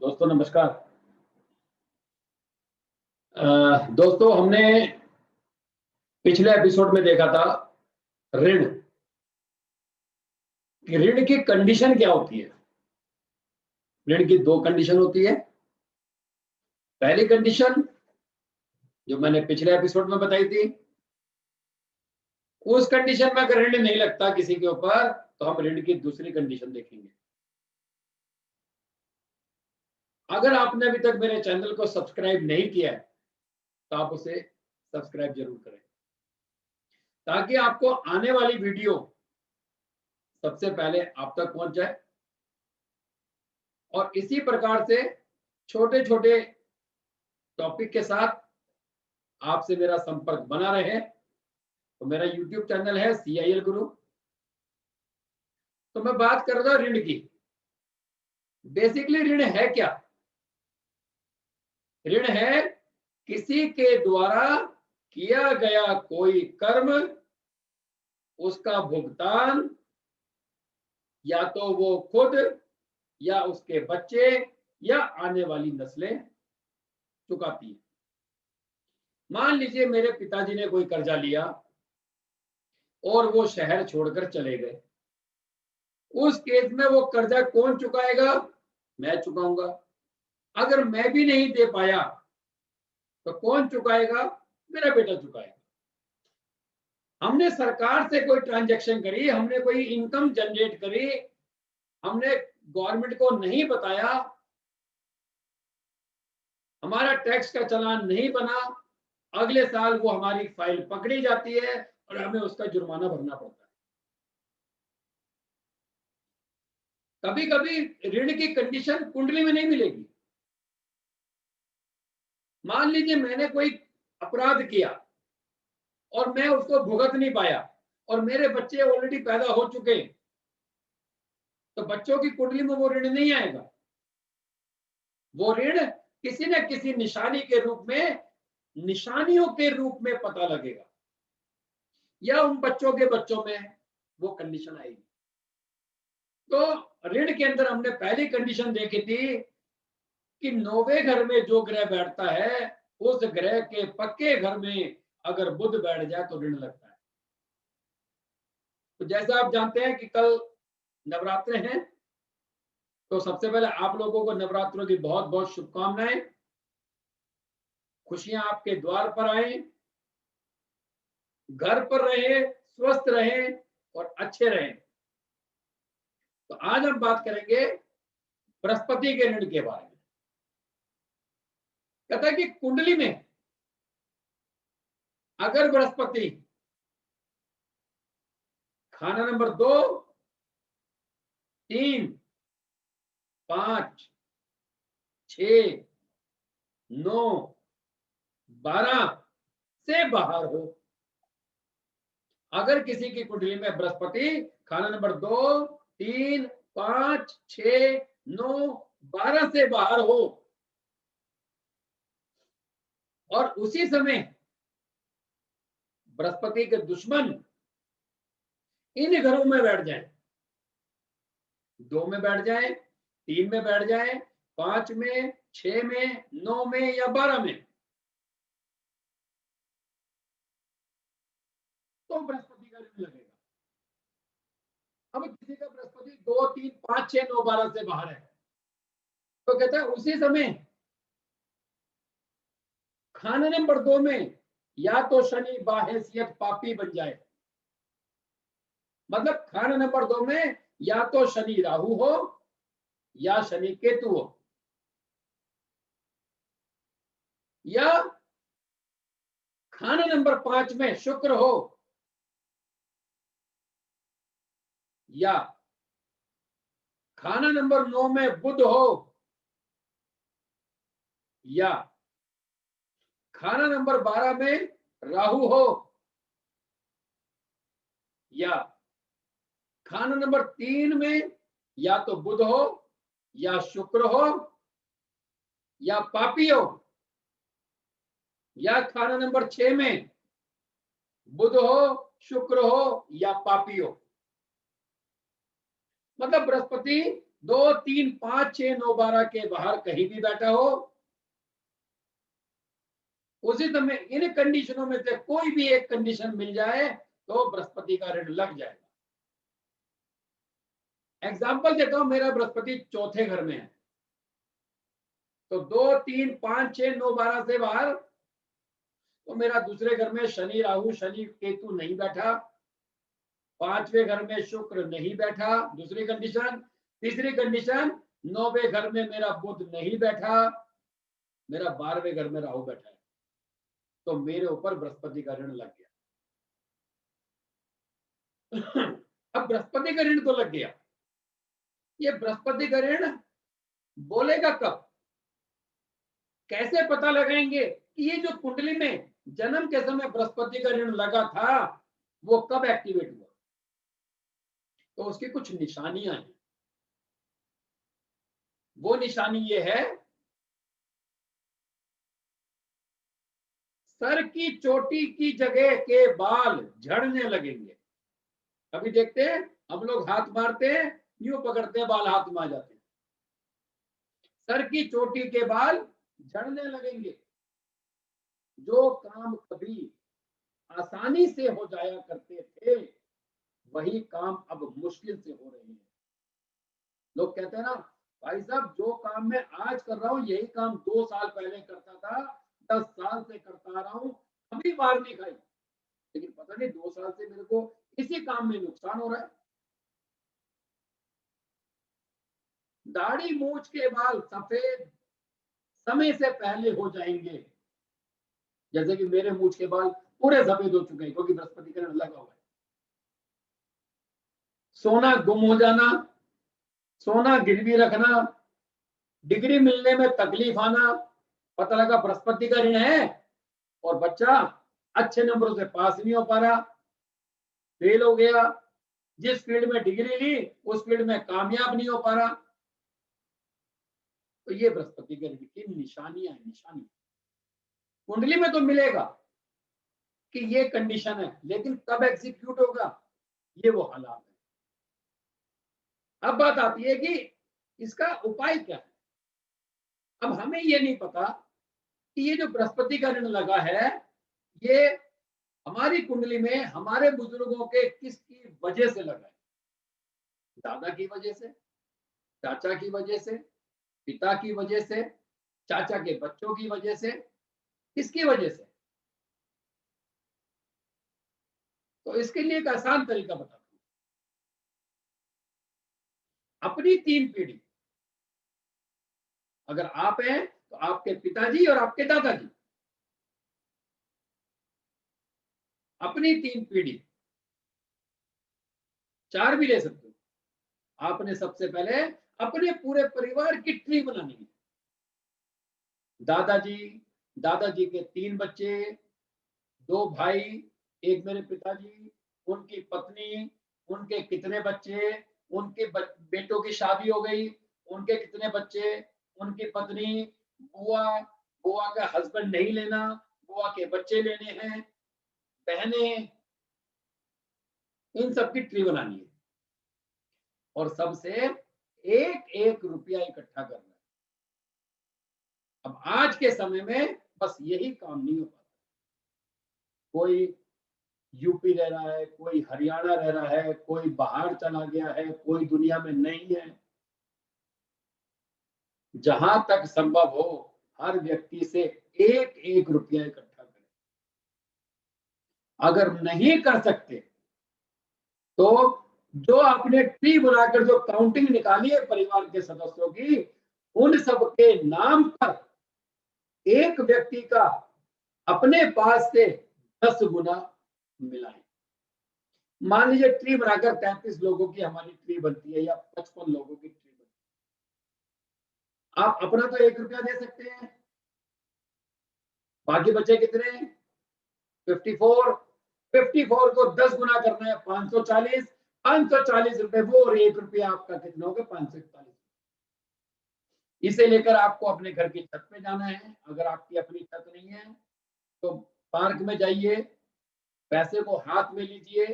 दोस्तों नमस्कार। दोस्तों हमने पिछले एपिसोड में देखा था ऋण कि ऋण की कंडीशन क्या होती है। ऋण की दो कंडीशन होती है। पहली कंडीशन जो मैंने पिछले एपिसोड में बताई थी, उस कंडीशन में अगर ऋण नहीं लगता किसी के ऊपर तो हम ऋण की दूसरी कंडीशन देखेंगे। अगर आपने अभी तक मेरे चैनल को सब्सक्राइब नहीं किया है तो आप उसे सब्सक्राइब जरूर करें ताकि आपको आने वाली वीडियो सबसे पहले आप तक पहुंच जाए और इसी प्रकार से छोटे छोटे टॉपिक के साथ आपसे मेरा संपर्क बना रहे। तो मेरा YouTube चैनल है CIL गुरु। तो मैं बात कर रहा हूं ऋण की। बेसिकली ऋण है क्या? ऋण है किसी के द्वारा किया गया कोई कर्म, उसका भुगतान या तो वो खुद या उसके बच्चे या आने वाली नस्लें चुकाती है। मान लीजिए मेरे पिताजी ने कोई कर्जा लिया और वो शहर छोड़कर चले गए। उस केस में वो कर्जा कौन चुकाएगा? मैं चुकाऊंगा। अगर मैं भी नहीं दे पाया तो कौन चुकाएगा? मेरा बेटा चुकाएगा। हमने सरकार से कोई ट्रांजैक्शन करी, हमने कोई इनकम जनरेट करी, हमने गवर्नमेंट को नहीं बताया, हमारा टैक्स का चालान नहीं बना, अगले साल वो हमारी फाइल पकड़ी जाती है और हमें उसका जुर्माना भरना पड़ता है। कभी कभी ऋण की कंडीशन कुंडली में नहीं मिलेगी। मान लीजिए मैंने कोई अपराध किया और मैं उसको भुगत नहीं पाया और मेरे बच्चे ऑलरेडी पैदा हो चुके हैं, तो बच्चों की कुंडली में वो ऋण नहीं आएगा। वो ऋण किसी न किसी निशानी के रूप में, निशानियों के रूप में पता लगेगा या उन बच्चों के बच्चों में वो कंडीशन आएगी। तो ऋण के अंदर हमने पहली कंडीशन देखी थी कि 9वें घर में जो ग्रह बैठता है उस ग्रह के पक्के घर में अगर बुध बैठ जाए तो ऋण लगता है। तो जैसा आप जानते हैं कि कल नवरात्रे हैं, तो सबसे पहले आप लोगों को नवरात्रों की बहुत बहुत शुभकामनाएं। खुशियां आपके द्वार पर आए, घर पर रहे, स्वस्थ रहे और अच्छे रहे। तो आज हम बात करेंगे बृहस्पति के ऋण के बारे में। कहता है कि कुंडली में अगर बृहस्पति खाना नंबर 2, 3, 5, 6, 9, 12 से बाहर हो। अगर किसी की कुंडली में बृहस्पति खाना नंबर 2, 3, 5, 6, 9, 12 से बाहर हो और उसी समय बृहस्पति के दुश्मन इन घरों में बैठ जाए, 2 में बैठ जाए, 3 में बैठ जाए, 5 में, 6 में, 9 में या 12 में, तो बृहस्पति का ऋण लगेगा। अब किसी का बृहस्पति 2, 3, 5, 6, 9, 12 से बाहर है तो कहता है उसी समय खाना नंबर 2 में या तो शनि बाहैसियत पापी बन जाए। मतलब खाना नंबर 2 में या तो शनि राहु हो या शनि केतु हो, या खाना नंबर 5 में शुक्र हो, या खाना नंबर 9 में बुध हो, या खाना नंबर 12 में राहु हो, या खाना नंबर 3 में या तो बुध हो या शुक्र हो या पापी हो, या खाना नंबर 6 में बुध हो, शुक्र हो या पापी हो। मतलब बृहस्पति 2, 3, 5, 6, 9, 12 के बाहर कहीं भी बैठा हो, उसी समय इन कंडीशनों में से कोई भी एक कंडीशन मिल जाए तो बृहस्पति का ऋण लग जाएगा। एग्जाम्पल देता हूं, मेरा बृहस्पति चौथे घर में है, तो 2, 3, 5, 6, 9, 12 से बाहर, तो मेरा दूसरे घर में शनि राहु शनि केतु नहीं बैठा, 5वें घर में शुक्र नहीं बैठा, दूसरी कंडीशन। तीसरी कंडीशन, 9वें घर में मेरा बुध नहीं बैठा, मेरा 12वें घर में राहु बैठा है, तो मेरे ऊपर बृहस्पति का ऋण लग गया। अब बृहस्पति का ऋण तो लग गया, ये बृहस्पति का ऋण बोलेगा कब, कैसे पता लगाएंगे कि ये जो कुंडली में जन्म के समय बृहस्पति का ऋण लगा था वो कब एक्टिवेट हुआ? तो उसकी कुछ निशानियां हैं। वो निशानी ये है, सर की चोटी की जगह के बाल झड़ने लगेंगे। अभी देखते हैं हम लोग हाथ मारते हैं, यूं पकड़ते हैं, बाल हाथ में आ जाते हैं। सर की चोटी के बाल झड़ने लगेंगे। जो काम कभी आसानी से हो जाया करते थे वही काम अब मुश्किल से हो रहे हैं। लोग कहते हैं ना, भाई साहब जो काम मैं आज कर रहा हूं यही काम 2 साल पहले करता था, 10 साल से करता आ रहा हूं, अभी मार नहीं खाई, लेकिन पता नहीं 2 साल से मेरे को इसी काम में नुकसान हो रहा है। दाढ़ी मूछ के बाल सफेद समय से पहले हो जाएंगे, जैसे कि मेरे मूछ के बाल पूरे सफेद हो चुके हैं क्योंकि बृहस्पति का ऋण लगा हुआ है। सोना गुम हो जाना, सोना गिरवी रखना, डिग्री मिलने में तकलीफ आना, पता लगा बृहस्पति का ऋण है और बच्चा अच्छे नंबरों से पास नहीं हो पा रहा, फेल हो गया, जिस फील्ड में डिग्री ली उस फील्ड में कामयाब नहीं हो पा रहा, तो ये बृहस्पति के ऋण की निशानियां हैं। निशानी कुंडली में तो मिलेगा कि ये कंडीशन है, लेकिन कब एग्जीक्यूट होगा ये वो हालात है। अब बात आती है कि इसका उपाय क्या है। अब हमें ये नहीं पता कि ये जो बृहस्पति का ऋण लगा है ये हमारी कुंडली में हमारे बुजुर्गों के किसकी वजह से लगा है। दादा की वजह से, चाचा की वजह से, पिता की वजह से, चाचा के बच्चों की वजह से, किसकी वजह से? तो इसके लिए एक आसान तरीका बताता हूं। अपनी 3 पीढ़ी, अगर आप हैं तो आपके पिताजी और आपके दादाजी, अपनी 3 पीढ़ी, 4 भी ले सकते हो। आपने सबसे पहले अपने पूरे परिवार की ट्री बनानी है। दादाजी, दादाजी के 3 बच्चे, 2 भाई, एक मेरे पिताजी, उनकी पत्नी, उनके कितने बच्चे, उनके बेटों की शादी हो गई, उनके कितने बच्चे, उनकी पत्नी, बुआ, बुआ का हस्बैंड नहीं लेना, बुआ के बच्चे लेने हैं, बहनें, इन सबकी ट्री बनानी है और सबसे 1-1 रुपया इकट्ठा करना है। अब आज के समय में बस यही काम नहीं हो पाता। कोई यूपी रह रहा है, कोई हरियाणा रह रहा है, कोई बाहर चला गया है, कोई दुनिया में नहीं है। जहां तक संभव हो हर व्यक्ति से 1-1 रुपया इकट्ठा करें। अगर नहीं कर सकते तो जो आपने ट्री बनाकर जो काउंटिंग निकाली है परिवार के सदस्यों की, उन सब के नाम पर एक व्यक्ति का अपने पास से 10 गुना मिलाएं। मान लीजिए ट्री बनाकर 33 लोगों की हमारी ट्री बनती है या 55 लोगों की ट्री बनती है। आप अपना तो 1 रुपया दे सकते हैं, बाकी बचे कितने? 54। 54 को 10 गुना करना है 540, 540 रुपए वो और 1 रुपया आपका कितना होगा? 541। इसे लेकर आपको अपने घर की छत पे जाना है। अगर आपकी अपनी छत नहीं है तो पार्क में जाइए, पैसे को हाथ में लीजिए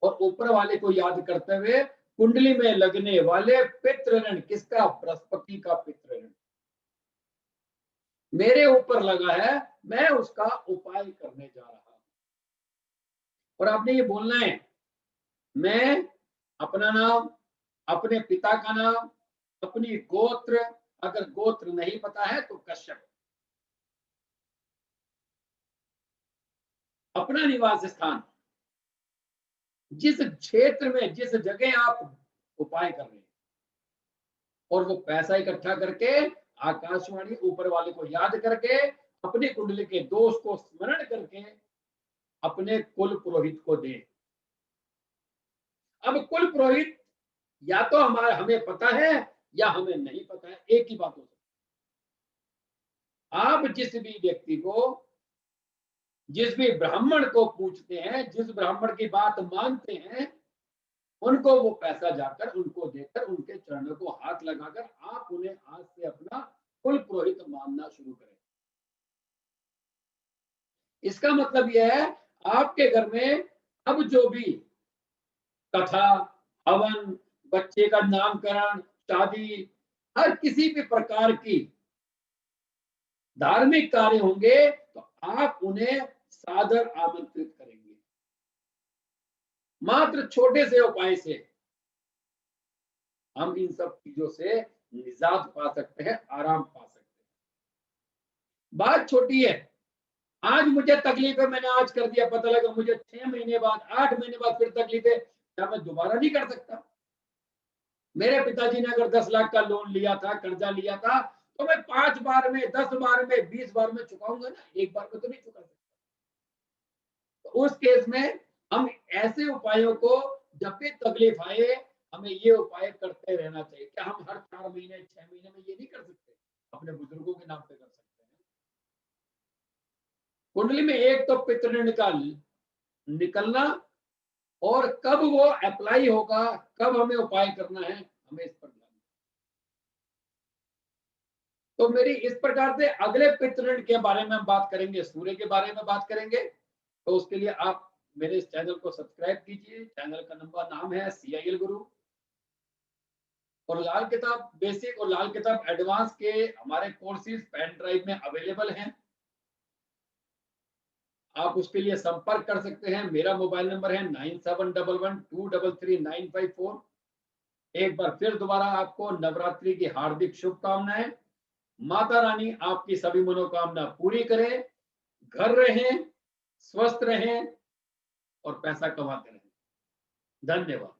और ऊपर वाले को याद करते हुए कुंडली में लगने वाले पितृ ऋण, किसका? बृहस्पति का पितृ ऋण मेरे ऊपर लगा है, मैं उसका उपाय करने जा रहा हूं। और आपने ये बोलना है, मैं अपना नाम, अपने पिता का नाम, अपनी गोत्र, अगर गोत्र नहीं पता है तो कश्यप, अपना निवास स्थान, जिस क्षेत्र में, जिस जगह आप उपाय कर रहे हैं, और वो पैसा इकट्ठा करके, आकाशवाणी ऊपर वाले को याद करके, अपनी कुंडली के दोष को स्मरण करके अपने कुल पुरोहित को दे। अब कुल पुरोहित या तो हमें पता है या हमें नहीं पता है, एक ही बात हो सकती है। आप जिस भी व्यक्ति को, जिस भी ब्राह्मण को पूछते हैं, जिस ब्राह्मण की बात मानते हैं, उनको वो पैसा जाकर उनको देकर, उनके चरणों को हाथ लगाकर आप उन्हें आज से अपना कुल पुरोहित मानना शुरू करें। इसका मतलब यह है, आपके घर में अब जो भी कथा, हवन, बच्चे का नामकरण, शादी, हर किसी भी प्रकार की धार्मिक कार्य होंगे तो आप उन्हें सादर आमंत्रित करेंगे। मात्र छोटे से उपाय से हम इन सब चीजों से निजात पा सकते हैं, आराम पा सकते हैं। बात छोटी है, आज मुझे तकलीफ है, मैंने आज कर दिया, पता लगा मुझे 6 महीने बाद, 8 महीने बाद फिर तकलीफ है, क्या मैं दोबारा नहीं कर सकता? मेरे पिताजी ने अगर 10 लाख का लोन लिया था, कर्जा लिया था, तो मैं 5 बार में, 10 बार में, 20 बार में चुकाऊंगा ना, एक बार में तो नहीं चुका सकता। तो उस केस में हम ऐसे उपायों को, जब भी तकलीफ आए, हमें ये उपाय करते रहना चाहिए। क्या हम हर 4 महीने, 6 महीने में ये नहीं कर सकते? अपने बुजुर्गों के नाम पे कर सकते हैं। कुंडली में एक तो पितृ निकलना, और कब वो अप्लाई होगा, कब हमें उपाय करना है, हमें इस पर ध्यान। तो मेरी इस प्रकार से अगले पितृ के बारे में हम बात करेंगे, सूर्य के बारे में बात करेंगे। तो उसके लिए आप मेरे इस चैनल को सब्सक्राइब कीजिए। चैनल का नाम है CIL गुरु। और लाल किताब बेसिक और लाल किताब एडवांस के हमारे कोर्सेज पेन ड्राइव में अवेलेबल हैं। आप उसके लिए संपर्क कर सकते हैं। मेरा मोबाइल नंबर है 9711233954। एक बार फिर दोबारा आपको नवरात्रि की हार्दिक शुभकामनाएं। माता रानी आपकी सभी मनोकामना पूरी करे। घर रहें, स्वस्थ रहें और पैसा कमाते रहें। धन्यवाद।